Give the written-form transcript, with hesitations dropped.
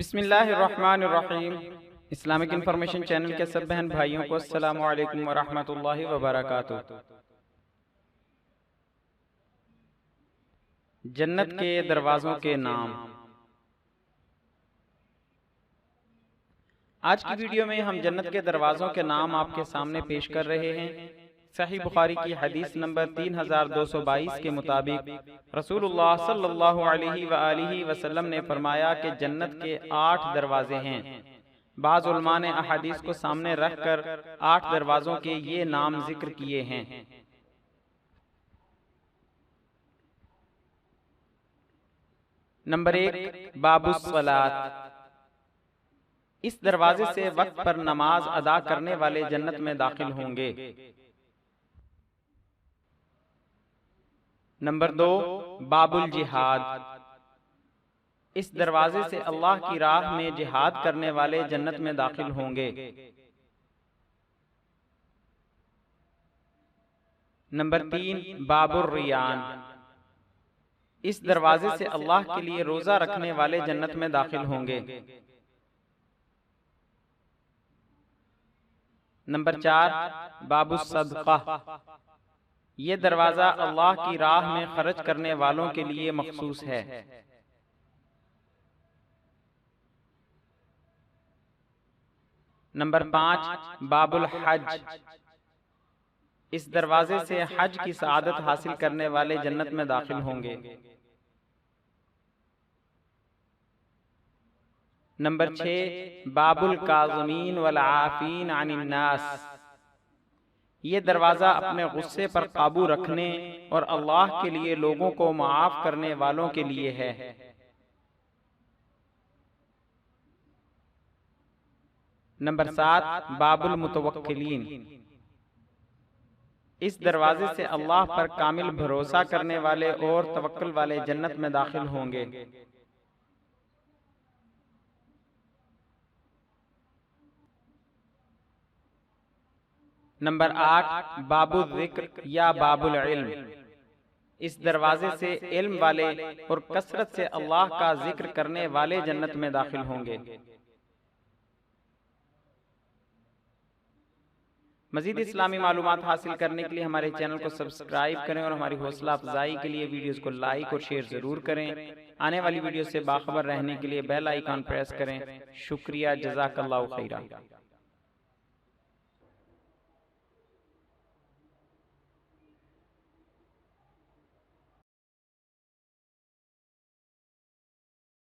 بسم اللہ الرحمن الرحیم۔ اسلامک انفارمیشن چینل کے سب بہن بھائیوں کو السلام علیکم ورحمۃ اللہ وبرکاتہ۔ جنت کے دروازوں کے نام۔ آج کی ویڈیو میں ہم جنت کے دروازوں کے نام آپ کے سامنے پیش کر رہے ہیں۔ صحیح بخاری کی حدیث نمبر 3222 کے مطابق رسول اللہ صلی اللہ علیہ وآلہ وسلم نے فرمایا کہ جنت کے 8 دروازے ہیں۔ بعض علماء نے احادیث کو سامنے رکھ کر 8 دروازوں کے یہ نام ذکر کیے ہیں۔ نمبر 1، باب الصلاۃ۔ اس دروازے سے وقت پر نماز ادا کرنے والے جنت میں داخل ہوں گے۔ نمبر 2، باب الجہاد۔ اس دروازے سے اللہ کی راہ میں جہاد کرنے والے جنت میں داخل ہوں گے۔ نمبر 3، باب الریان۔ اس دروازے سے اللہ کے لیے روزہ رکھنے والے جنت میں داخل ہوں گے۔ نمبر 4، باب الصدقہ۔ یہ دروازہ اللہ کی راہ میں خرچ کرنے والوں کے لیے مخصوص ہے۔ نمبر 5، باب الحج۔ اس دروازے سے حج کی سعادت حاصل کرنے والے جنت میں داخل ہوں گے۔ نمبر 6، باب الکاظمین والعافین عن الناس۔ یہ دروازہ اپنے غصے پر قابو رکھنے اور اللہ کے لیے لوگوں کو معاف کرنے والوں کے لیے ہے۔ نمبر 7، باب المتوکلین۔ اس دروازے سے اللہ پر کامل بھروسہ کرنے والے اور توکل والے جنت میں داخل ہوں گے۔ نمبر 8، باب الذکر یا باب العلم۔ اس دروازے سے علم والے اور کثرت سے اللہ کا ذکر کرنے والے جنت میں داخل ہوں گے۔ مزید اسلامی معلومات حاصل کرنے کے لیے ہمارے چینل کو سبسکرائب کریں اور ہماری حوصلہ افزائی کے لیے ویڈیوز کو لائک اور شیئر ضرور کریں۔ آنے والی ویڈیو سے باخبر رہنے کے لیے بیل آئیکن پریس کریں۔ شکریہ، جزاک اللہ خیرہ۔